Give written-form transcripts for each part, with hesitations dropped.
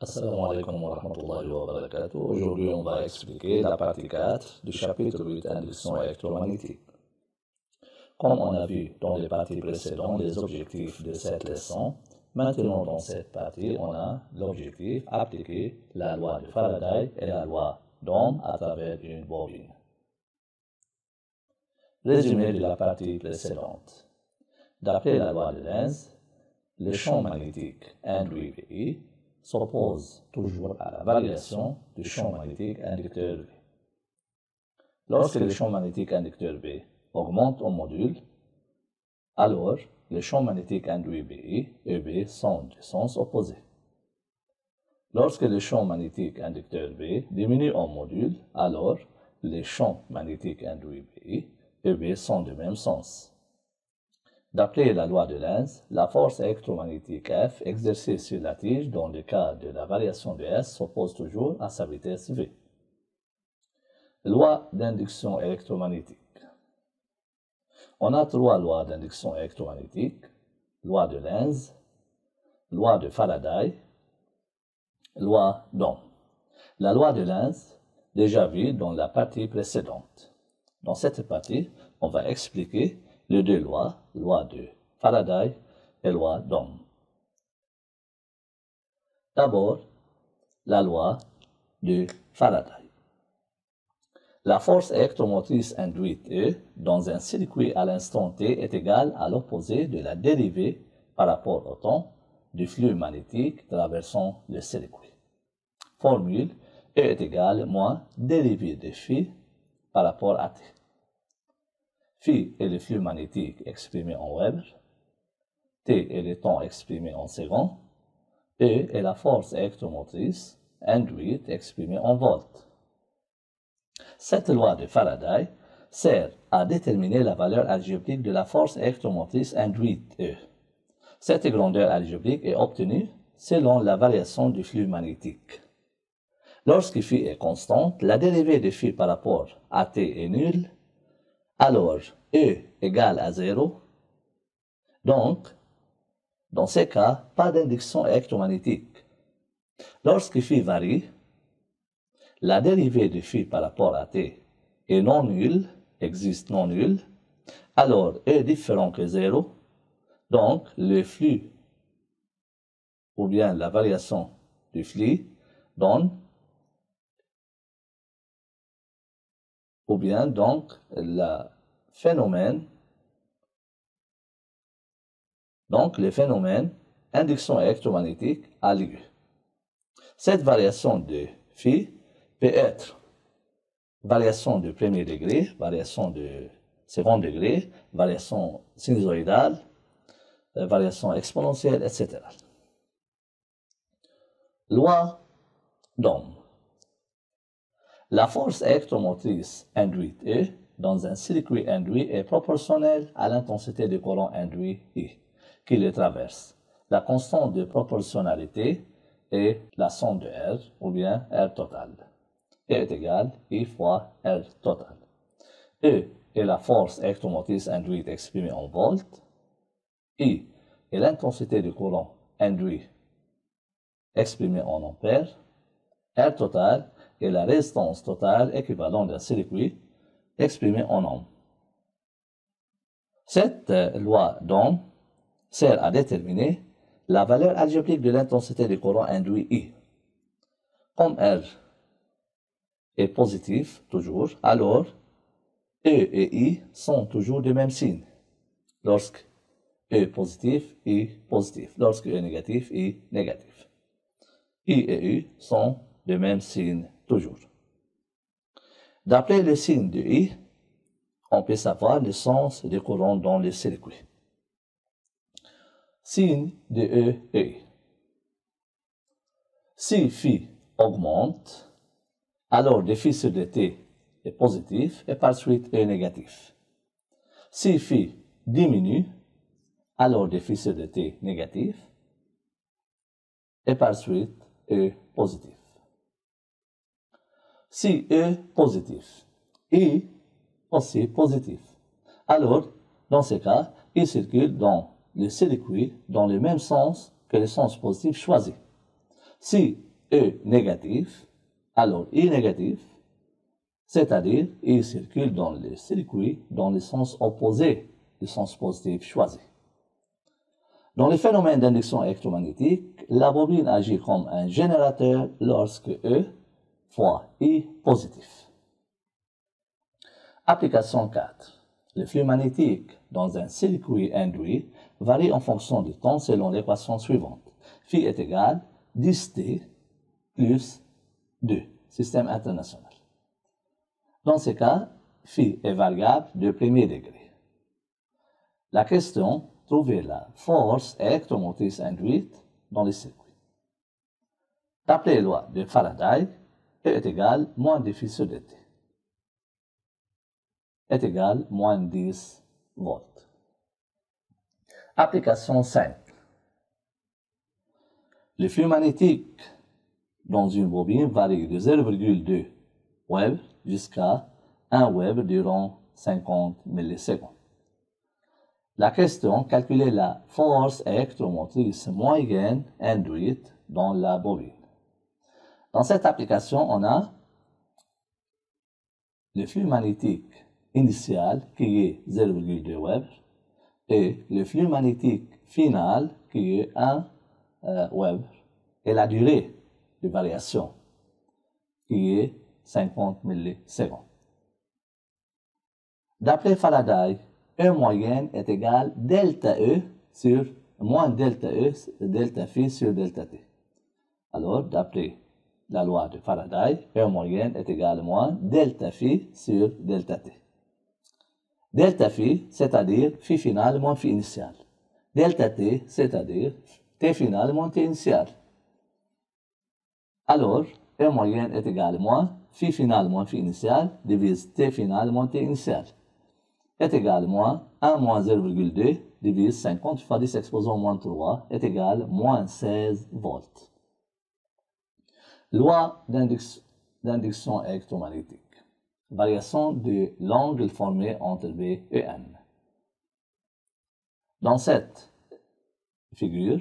Assalamu alaikum wa rahmatullahi wa barakatuh. Aujourd'hui, on va expliquer la partie 4 du chapitre 8 induction électromagnétique. Comme on a vu dans les parties précédentes les objectifs de cette leçon, maintenant dans cette partie, on a l'objectif appliquer la loi de Faraday et la loi d'Ohm à travers une bobine. Résumé de la partie précédente. D'après la loi de Lenz, le champ magnétique induit VI s'oppose toujours à la variation du champ magnétique inducteur V. Lorsque le champ magnétique inducteur V augmente en module, alors le champ magnétique induit BI et V sont du sens opposé. Lorsque le champ magnétique inducteur V diminue en module, alors les champs magnétiques induits BI et V sont du même sens. D'après la loi de Lenz, la force électromagnétique F exercée sur la tige dans le cas de la variation de S s'oppose toujours à sa vitesse V. Loi d'induction électromagnétique. On a trois lois d'induction électromagnétique: loi de Lenz, loi de Faraday, loi d'Ohm. La loi de Lenz, déjà vue dans la partie précédente. Dans cette partie, on va expliquer les deux lois, loi de Faraday et loi d'Ohm. D'abord, la loi de Faraday. La force électromotrice induite E dans un circuit à l'instant T est égale à l'opposé de la dérivée par rapport au temps du flux magnétique traversant le circuit. Formule E est égale moins dérivée de phi par rapport à T. Phi est le flux magnétique exprimé en Weber, T est le temps exprimé en secondes, E est la force électromotrice induite exprimée en volts. Cette loi de Faraday sert à déterminer la valeur algébrique de la force électromotrice induite E. Cette grandeur algébrique est obtenue selon la variation du flux magnétique. Lorsque phi est constante, la dérivée de phi par rapport à T est nulle, alors E égale à 0. Donc, dans ces cas, pas d'induction électromagnétique. Lorsque phi varie, la dérivée de phi par rapport à T est non nulle, existe non nulle, alors E est différent que 0. Donc, le flux ou bien la variation du flux donne ou bien donc le phénomène induction électromagnétique a lieu. Cette variation de phi peut être variation de premier degré, variation de second degré, variation sinusoïdale, variation exponentielle, etc. Loi d'Ohm. La force électromotrice induite E dans un circuit induit est proportionnelle à l'intensité du courant induit I qui le traverse. La constante de proportionnalité est la somme de R ou bien R total. E est égal I fois R total. E est la force électromotrice induite exprimée en volts. I est l'intensité du courant induit exprimée en ampères. R total est la résistance totale équivalente d'un circuit exprimée en ohms. Cette loi d'Ohm sert à déterminer la valeur algébrique de l'intensité du courant induit I. Comme R est positif toujours, alors E et I sont toujours du même signe. Lorsque E est positif, I positif. Lorsque E est négatif, I négatif. I et U sont du même signe toujours. D'après le signe de I, on peut savoir le sens du courant dans le circuit. Signe de E et I. Si phi augmente, alors le phi sur le T est positif et par suite est négatif. Si phi diminue, alors le phi sur le T est négatif et par suite est positif. Si E positif, I aussi positif. Alors, dans ce cas, il circule dans le circuit dans le même sens que le sens positif choisi. Si E négatif, alors I négatif, c'est-à-dire il circule dans le circuit dans le sens opposé du sens positif choisi. Dans les phénomènes d'induction électromagnétique, la bobine agit comme un générateur lorsque E fois I positif. Application 4. Le flux magnétique dans un circuit induit varie en fonction du temps selon l'équation suivante. Phi est égal 10T plus 2, système international. Dans ce cas, phi est variable de premier degré. La question, trouver la force électromotrice induite dans le circuit. D'après les lois de Faraday, E est égal moins de phi sur dt est égal moins 10 volts. Application 5. Le flux magnétique dans une bobine varie de 0,2 Web jusqu'à 1 Web durant 50 millisecondes. La question, calculer la force électromotrice moyenne induite dans la bobine. Dans cette application, on a le flux magnétique initial qui est 0,2 Web et le flux magnétique final qui est 1 Web et la durée de variation qui est 50 millisecondes. D'après Faraday, E moyenne est égal delta E sur moins delta E, delta phi sur delta T. Alors, d'après la loi de Faraday, E moyenne est égal à moins delta phi sur delta T. Delta phi, c'est-à-dire phi final moins phi initial. Delta T, c'est-à-dire T final moins T initial. Alors, E moyenne est égal à moins phi final moins phi initial divise T final moins T initial est égal à moins 1 moins 0,2 divise 50 fois 10 exposant moins 3 est égal à moins 16 volts. Loi d'induction électromagnétique. Variation de l'angle formé entre B et N. Dans cette figure,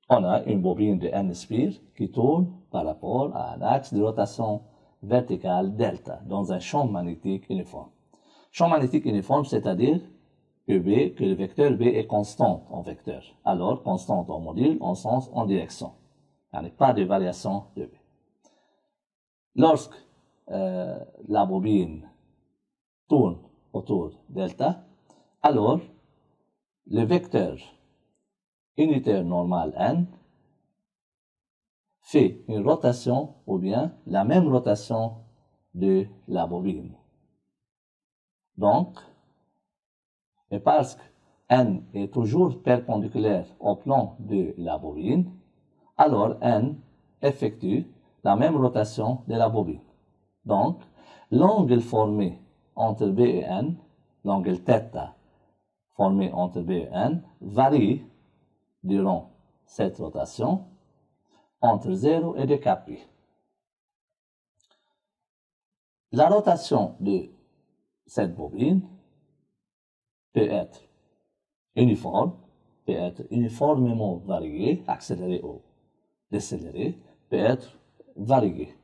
on a une bobine de N spire qui tourne par rapport à un axe de rotation verticale delta dans un champ magnétique uniforme. Champ magnétique uniforme, c'est-à-dire que le vecteur B est constant en vecteur. Alors, constante en module, en sens, en direction. Il n'y a pas de variation de B. Lorsque la bobine tourne autour delta, alors le vecteur unitaire normal N fait une rotation ou bien la même rotation de la bobine. Donc, et parce que N est toujours perpendiculaire au plan de la bobine, alors N effectue la même rotation de la bobine. Donc, l'angle formé entre B et N, l'angle θ formé entre B et N, varie durant cette rotation entre 0 et 2 kπ. La rotation de cette bobine peut être uniformément variée, accélérée ou décélérée, peut être variée.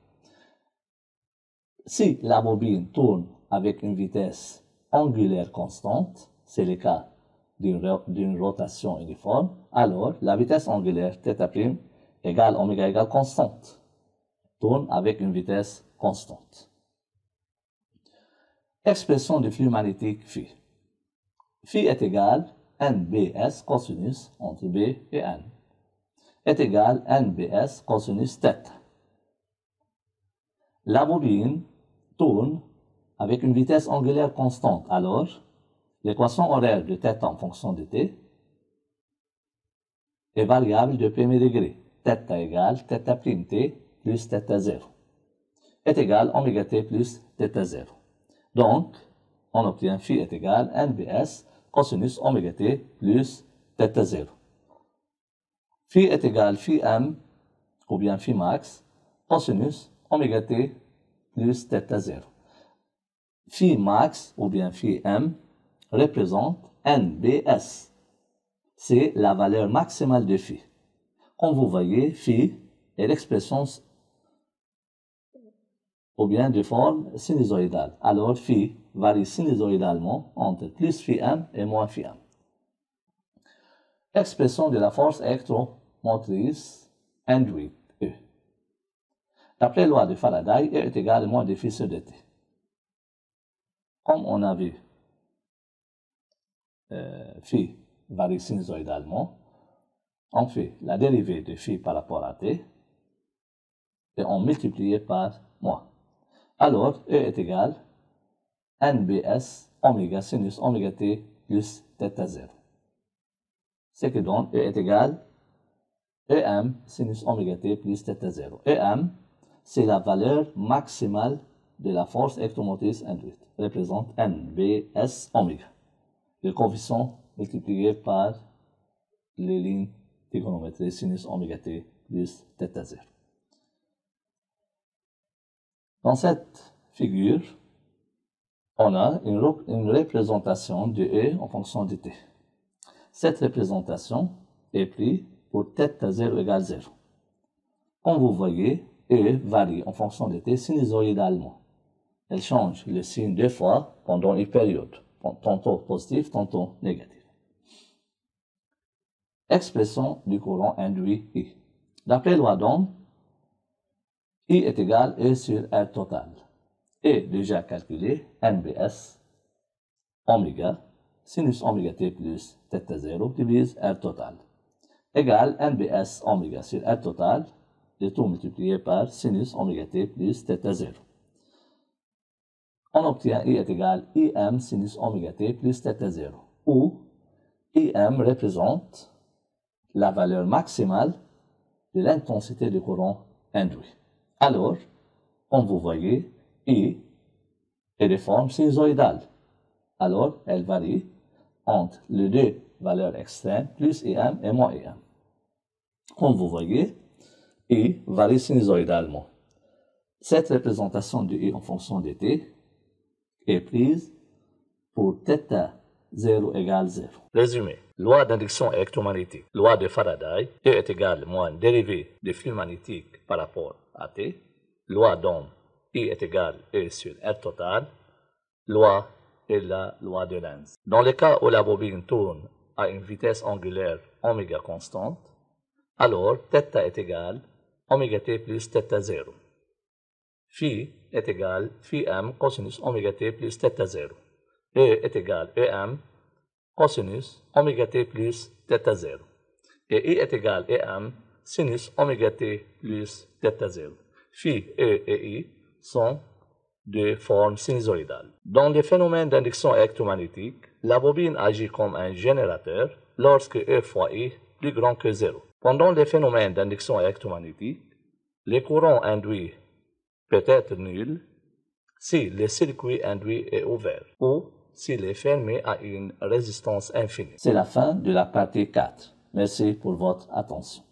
Si la bobine tourne avec une vitesse angulaire constante, c'est le cas d'une rotation uniforme, alors la vitesse angulaire θ' égale oméga égale constante, tourne avec une vitesse constante. Expression du flux magnétique phi. Phi est égal NBS cosinus entre B et N est égal NBS cosinus θ. La bobine tourne avec une vitesse angulaire constante, alors l'équation horaire de θ en fonction de T est variable de premier degré. θ égale θ'T plus θ0 est égal oméga T plus θ0. Donc, on obtient phi est égal NBS cosinus oméga T plus θ0. Phi est égal phi m ou bien phi max cosinus oméga T plus θ0. Phi max ou bien phi m représente NBS. C'est la valeur maximale de phi. Comme vous voyez, phi et l'expression ou bien de forme sinusoïdale. Alors, phi varie sinusoïdalement entre plus phi m et moins phi m. Expression de la force électromotrice induite, E. D'après la loi de Faraday, E est égal à moins de phi sur dt. Comme on a vu, phi varie sinusoïdalement, on fait la dérivée de phi par rapport à t et on multiplie par moins. Alors, E est égal à nbs oméga sinus oméga t plus θ 0. Ce qui donne E est égal à Em sinus oméga t plus θ 0. Em, c'est la valeur maximale de la force électromotrice induite, représente nbs oméga. Le coefficient multiplié par les lignes trigonométriques sinus oméga t plus θ 0. Dans cette figure, on a une représentation de E en fonction de t. Cette représentation est prise pour θ 0 égale 0. Comme vous voyez, E varie en fonction de t sinusoïdalement. Elle change le signe deux fois pendant une période, tantôt positif, tantôt négatif. Expression du courant induit I. D'après loi d'Ohm, I est égal à E sur R total. Et déjà calculé, nbs oméga sinus oméga t plus θ 0 divise R total égale nbs oméga sur R total, le tout multiplié par sinus oméga t plus θ 0. On obtient I est égal à Im sinus oméga t plus θ 0, où Im représente la valeur maximale de l'intensité du courant induit. Alors, comme vous voyez, I est de forme sinusoïdale. Alors, elle varie entre les deux valeurs extrêmes, plus Im et moins Im. Comme vous voyez, I varie sinusoïdalement. Cette représentation de I en fonction de t est prise pour θ 0 égale 0. Résumé. Loi d'induction électromagnétique. Loi de Faraday. E est égal à moins dérivée du flux magnétique par rapport à t. Loi d'Ohm. I est égal à E sur R total. Loi est la loi de Lenz. Dans le cas où la bobine tourne à une vitesse angulaire oméga constante, alors θ est égal à oméga t plus θ 0. Phi est égal à phi m cosinus oméga t plus θ 0. E est égal à Em cosinus oméga t plus θ 0. Et I est égal à Em sinus oméga t plus θ 0. Phi, E et I sont de forme sinusoïdale. Dans les phénomènes d'induction électromagnétique, la bobine agit comme un générateur lorsque E fois I est plus grand que 0. Pendant les phénomènes d'induction électromagnétique, le courant induit peut être nul si le circuit induit est ouvert ou s'il est fermé à une résistance infinie. C'est la fin de la partie 4. Merci pour votre attention.